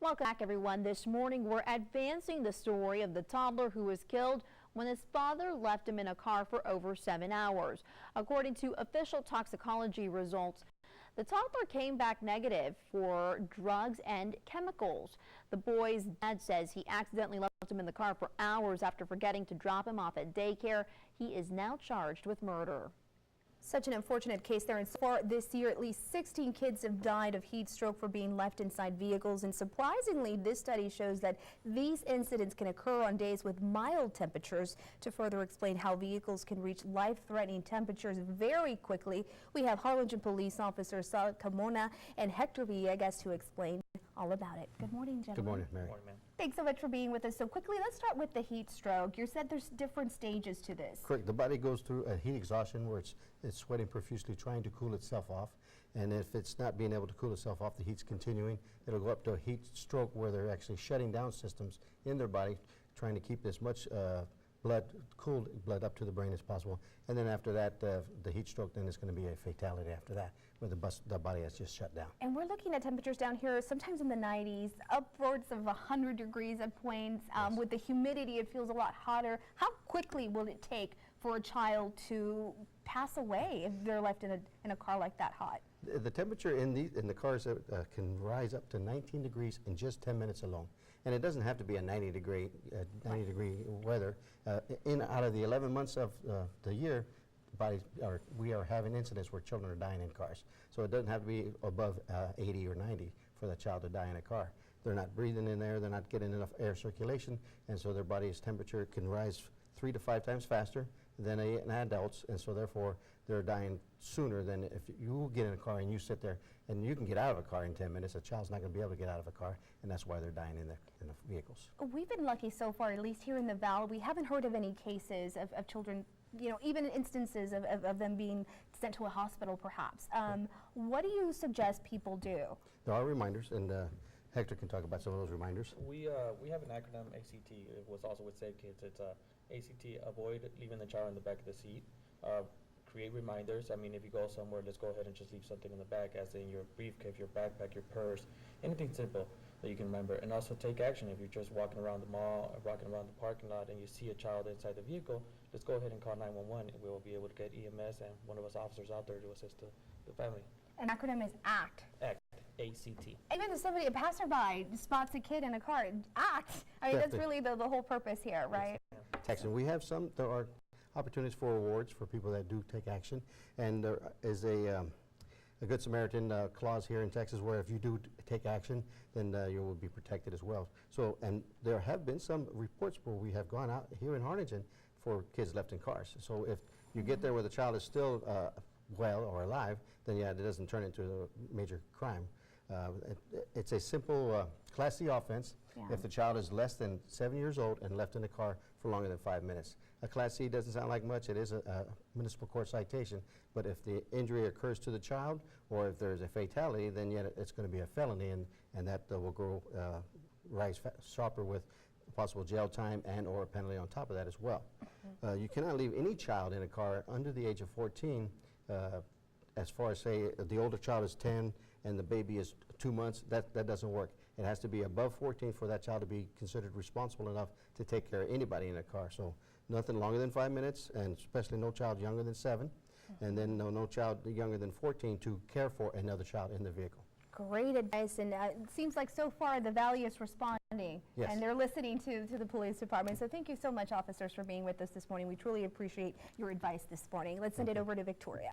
Welcome back, everyone. This morning, we're advancing the story of the toddler who was killed when his father left him in a car for over 7 hours. According to official toxicology results, the toddler came back negative for drugs and chemicals. The boy's dad says he accidentally left him in the car for hours after forgetting to drop him off at daycare. He is now charged with murder. Such an unfortunate case there, and so far this year at least 16 kids have died of heat stroke for being left inside vehicles, and surprisingly this study shows that these incidents can occur on days with mild temperatures. To further explain how vehicles can reach life-threatening temperatures very quickly, we have Harlingen Police Officer Sal Camona and Hector Villegas to explain all about it. Good morning, gentlemen. Good morning, Mary. Good morning, ma'am. Thanks so much for being with us. So quickly, let's start with the heat stroke. You said there's different stages to this. Correct. The body goes through a heat exhaustion where it's sweating profusely, trying to cool itself off. And if it's not being able to cool itself off, the heat's continuing. It'll go up to a heat stroke where they're actually shutting down systems in their body, trying to keep as much cooled blood up to the brain as possible. And then after that, the heat stroke, then it's going to be a fatality after that, where the body has just shut down. And we're looking at temperatures down here, sometimes in the 90s, upwards of 100 degrees at points. Yes. With the humidity, it feels a lot hotter. How quickly will it take for a child to pass away if they're left in a car like that hot? The temperature in the cars can rise up to 19 degrees in just 10 minutes alone. And it doesn't have to be a 90 degree weather. Out of the 11 months of the year, we are having incidents where children are dying in cars. So it doesn't have to be above 80 or 90 for the child to die in a car. They're not breathing in there, they're not getting enough air circulation, and so their body's temperature can rise 3 to 5 times faster than an adult's, and so therefore they're dying sooner than if you get in a car and you sit there, and you can get out of a car in 10 minutes. A child's not going to be able to get out of a car, and that's why they're dying in the vehicles. We've been lucky so far, at least here in the Valley. We haven't heard of any cases of children, you know, even instances of them being sent to a hospital perhaps. What do you suggest people do? There are reminders, and Hector can talk about some of those reminders. We have an acronym, ACT. It was also with Save Kids. It's ACT, avoid leaving the child in the back of the seat. Create reminders. I mean, if you go somewhere, let's go ahead and just leave something in the back, as in your briefcase, your backpack, your purse, anything simple that you can remember. And also take action. If you're just walking around the mall or walking around the parking lot and you see a child inside the vehicle, just go ahead and call 911, and we'll be able to get EMS and one of us officers out there to assist the family. An acronym is ACT. ACT. A-C-T. Even if a passerby spots a kid in a car, ACT. I mean, that's really the whole purpose here, right? Action. We have there are opportunities for awards for people that do take action, and there is a Good Samaritan clause here in Texas where if you do take action, then you will be protected as well. So, and there have been some reports where we have gone out here in Harlingen for kids left in cars. So if you get there where the child is still well or alive, then yeah, it doesn't turn into a major crime. It's a simple Class C offense if the child is less than 7 years old and left in the car for longer than 5 minutes. A Class C doesn't sound like much. It is a municipal court citation, but if the injury occurs to the child or if there's a fatality, then yet it's going to be a felony, and that will rise sharper with possible jail time and or a penalty on top of that as well. You cannot leave any child in a car under the age of 14. As far as, say, the older child is 10 and the baby is 2 months, that doesn't work. It has to be above 14 for that child to be considered responsible enough to take care of anybody in a car. So nothing longer than 5 minutes, and especially no child younger than 7, and then no child younger than 14 to care for another child in the vehicle. Great advice, and it seems like so far the Valley is responding, and they're listening to the police department. So thank you so much, officers, for being with us this morning. We truly appreciate your advice this morning. Let's send it over to Victoria.